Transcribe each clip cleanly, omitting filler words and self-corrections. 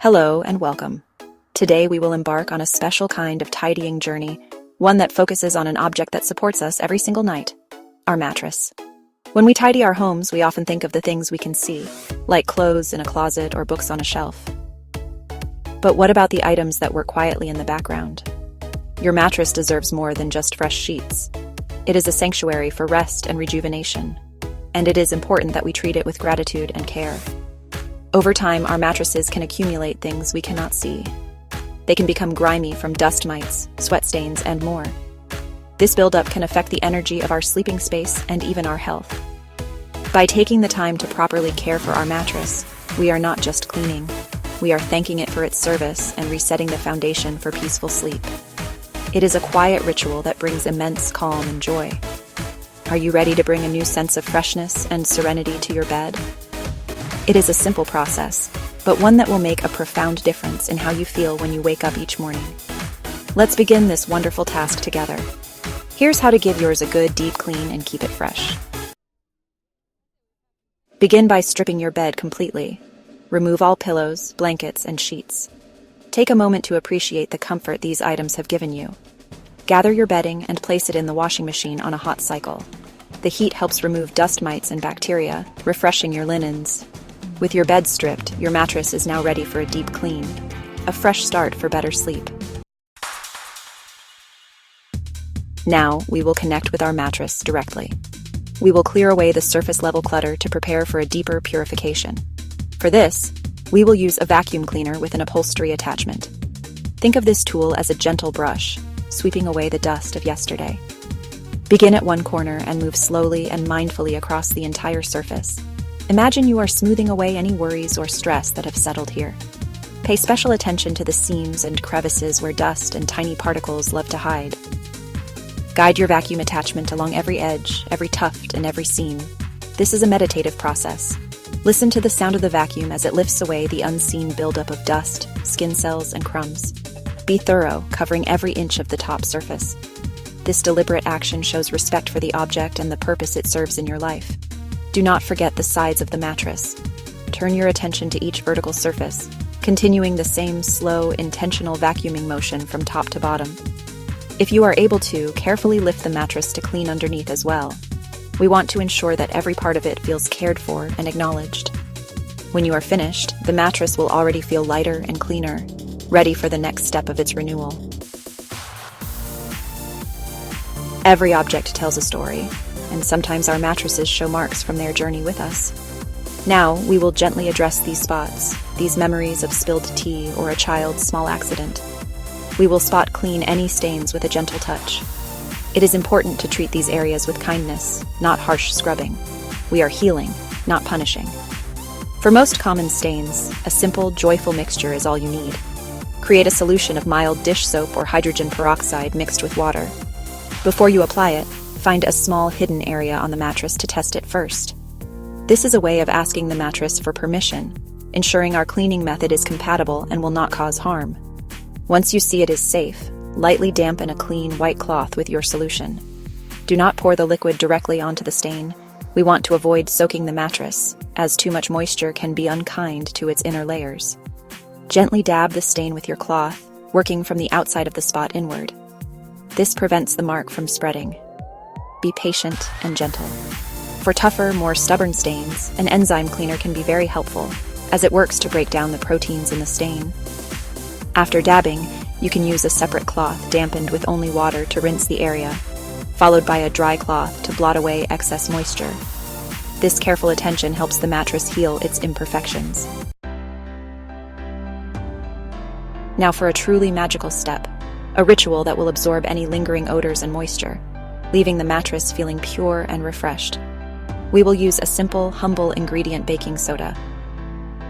Hello and welcome. Today we will embark on a special kind of tidying journey, one that focuses on an object that supports us every single night, our mattress. When we tidy our homes, we often think of the things we can see, like clothes in a closet or books on a shelf. But what about the items that work quietly in the background? Your mattress deserves more than just fresh sheets. It is a sanctuary for rest and rejuvenation, and it is important that we treat it with gratitude and care. Over time, our mattresses can accumulate things we cannot see. They can become grimy from dust mites, sweat stains, and more. This buildup can affect the energy of our sleeping space and even our health. By taking the time to properly care for our mattress, we are not just cleaning. We are thanking it for its service and resetting the foundation for peaceful sleep. It is a quiet ritual that brings immense calm and joy. Are you ready to bring a new sense of freshness and serenity to your bed? It is a simple process, but one that will make a profound difference in how you feel when you wake up each morning. Let's begin this wonderful task together. Here's how to give yours a good deep clean and keep it fresh. Begin by stripping your bed completely. Remove all pillows, blankets, and sheets. Take a moment to appreciate the comfort these items have given you. Gather your bedding and place it in the washing machine on a hot cycle. The heat helps remove dust mites and bacteria, refreshing your linens. With your bed stripped, your mattress is now ready for a deep clean, a fresh start for better sleep. Now, we will connect with our mattress directly. We will clear away the surface-level clutter to prepare for a deeper purification. For this, we will use a vacuum cleaner with an upholstery attachment. Think of this tool as a gentle brush, sweeping away the dust of yesterday. Begin at one corner and move slowly and mindfully across the entire surface. Imagine you are smoothing away any worries or stress that have settled here. Pay special attention to the seams and crevices where dust and tiny particles love to hide. Guide your vacuum attachment along every edge, every tuft, and every seam. This is a meditative process. Listen to the sound of the vacuum as it lifts away the unseen buildup of dust, skin cells, and crumbs. Be thorough, covering every inch of the top surface. This deliberate action shows respect for the object and the purpose it serves in your life. Do not forget the sides of the mattress. Turn your attention to each vertical surface, continuing the same slow, intentional vacuuming motion from top to bottom. If you are able to, carefully lift the mattress to clean underneath as well. We want to ensure that every part of it feels cared for and acknowledged. When you are finished, the mattress will already feel lighter and cleaner, ready for the next step of its renewal. Every object tells a story, and sometimes our mattresses show marks from their journey with us. Now, we will gently address these spots, these memories of spilled tea or a child's small accident. We will spot clean any stains with a gentle touch. It is important to treat these areas with kindness, not harsh scrubbing. We are healing, not punishing. For most common stains, a simple, joyful mixture is all you need. Create a solution of mild dish soap or hydrogen peroxide mixed with water. Before you apply it, find a small hidden area on the mattress to test it first. This is a way of asking the mattress for permission, ensuring our cleaning method is compatible and will not cause harm. Once you see it is safe, lightly dampen a clean white cloth with your solution. Do not pour the liquid directly onto the stain. We want to avoid soaking the mattress, as too much moisture can be unkind to its inner layers. Gently dab the stain with your cloth, working from the outside of the spot inward. This prevents the mark from spreading. Be patient and gentle. For tougher, more stubborn stains, an enzyme cleaner can be very helpful, as it works to break down the proteins in the stain. After dabbing, you can use a separate cloth dampened with only water to rinse the area, followed by a dry cloth to blot away excess moisture. This careful attention helps the mattress heal its imperfections. Now for a truly magical step, a ritual that will absorb any lingering odors and moisture, leaving the mattress feeling pure and refreshed. We will use a simple, humble ingredient: baking soda.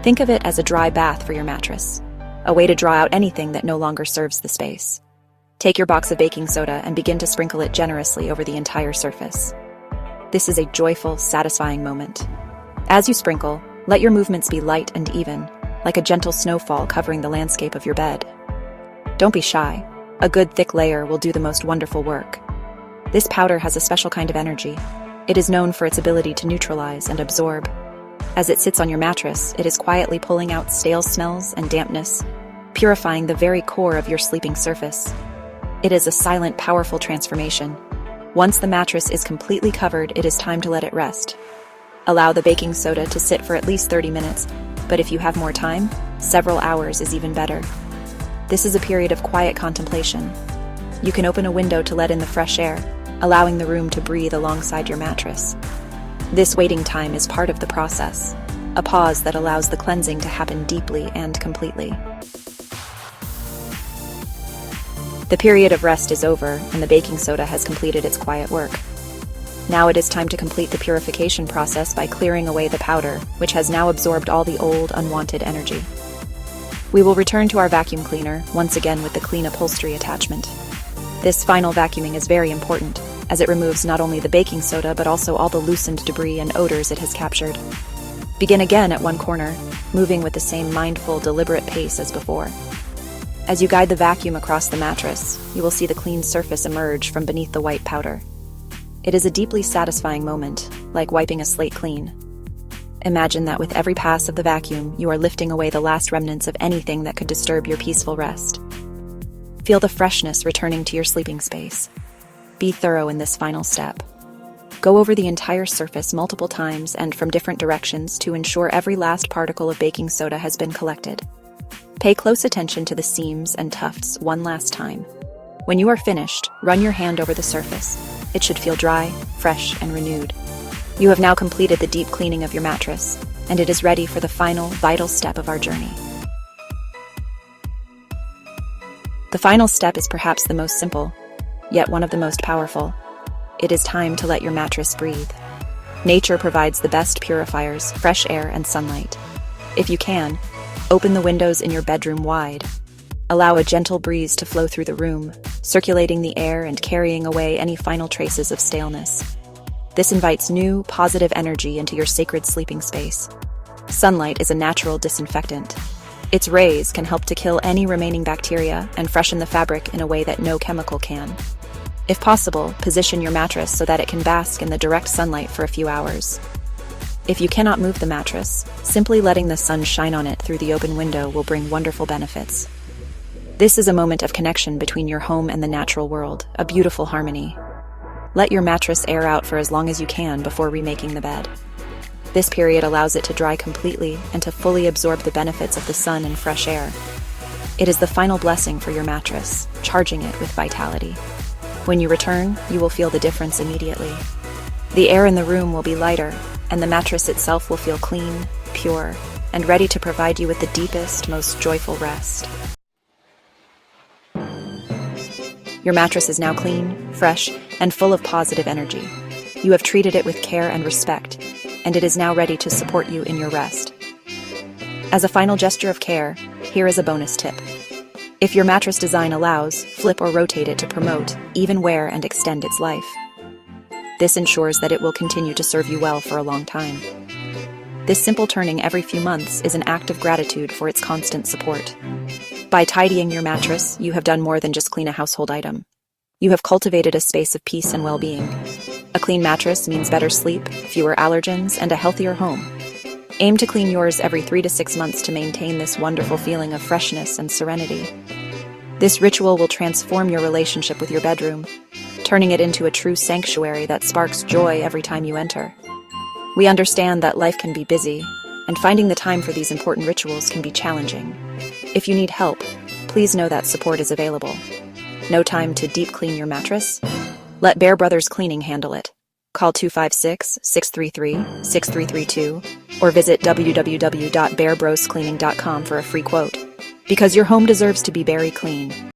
Think of it as a dry bath for your mattress, a way to draw out anything that no longer serves the space. Take your box of baking soda and begin to sprinkle it generously over the entire surface. This is a joyful, satisfying moment. As you sprinkle, let your movements be light and even, like a gentle snowfall covering the landscape of your bed. Don't be shy. A good thick layer will do the most wonderful work. This powder has a special kind of energy. It is known for its ability to neutralize and absorb. As it sits on your mattress, it is quietly pulling out stale smells and dampness, purifying the very core of your sleeping surface. It is a silent, powerful transformation. Once the mattress is completely covered, it is time to let it rest. Allow the baking soda to sit for at least 30 minutes, but if you have more time, several hours is even better. This is a period of quiet contemplation. You can open a window to let in the fresh air, allowing the room to breathe alongside your mattress. This waiting time is part of the process, a pause that allows the cleansing to happen deeply and completely. The period of rest is over, and the baking soda has completed its quiet work. Now it is time to complete the purification process by clearing away the powder, which has now absorbed all the old, unwanted energy. We will return to our vacuum cleaner, once again with the clean upholstery attachment. This final vacuuming is very important, as it removes not only the baking soda but also all the loosened debris and odors it has captured. Begin again at one corner, moving with the same mindful, deliberate pace as before. As you guide the vacuum across the mattress, you will see the clean surface emerge from beneath the white powder. It is a deeply satisfying moment, like wiping a slate clean. Imagine that with every pass of the vacuum, you are lifting away the last remnants of anything that could disturb your peaceful rest. Feel the freshness returning to your sleeping space. Be thorough in this final step. Go over the entire surface multiple times and from different directions to ensure every last particle of baking soda has been collected. Pay close attention to the seams and tufts one last time. When you are finished, run your hand over the surface. It should feel dry, fresh, and renewed. You have now completed the deep cleaning of your mattress, and it is ready for the final, vital step of our journey. The final step is perhaps the most simple, yet one of the most powerful. It is time to let your mattress breathe. Nature provides the best purifiers, fresh air, and sunlight. If you can, open the windows in your bedroom wide. Allow a gentle breeze to flow through the room, circulating the air and carrying away any final traces of staleness. This invites new, positive energy into your sacred sleeping space. Sunlight is a natural disinfectant. Its rays can help to kill any remaining bacteria and freshen the fabric in a way that no chemical can. If possible, position your mattress so that it can bask in the direct sunlight for a few hours. If you cannot move the mattress, simply letting the sun shine on it through the open window will bring wonderful benefits. This is a moment of connection between your home and the natural world, a beautiful harmony. Let your mattress air out for as long as you can before remaking the bed. This period allows it to dry completely and to fully absorb the benefits of the sun and fresh air. It is the final blessing for your mattress, charging it with vitality. When you return, you will feel the difference immediately. The air in the room will be lighter, and the mattress itself will feel clean, pure, and ready to provide you with the deepest, most joyful rest. Your mattress is now clean, fresh, and full of positive energy. You have treated it with care and respect, and it is now ready to support you in your rest. As a final gesture of care, here is a bonus tip. If your mattress design allows, flip or rotate it to promote, even wear, and extend its life. This ensures that it will continue to serve you well for a long time. This simple turning every few months is an act of gratitude for its constant support. By tidying your mattress, you have done more than just clean a household item. You have cultivated a space of peace and well-being. A clean mattress means better sleep, fewer allergens, and a healthier home. Aim to clean yours every 3 to 6 months to maintain this wonderful feeling of freshness and serenity. This ritual will transform your relationship with your bedroom, turning it into a true sanctuary that sparks joy every time you enter. We understand that life can be busy, and finding the time for these important rituals can be challenging. If you need help, please know that support is available. No time to deep clean your mattress? Let Bear Brothers Cleaning handle it. Call 256-633-6332 or visit www.bearbroscleaning.com for a free quote. Because your home deserves to be very clean.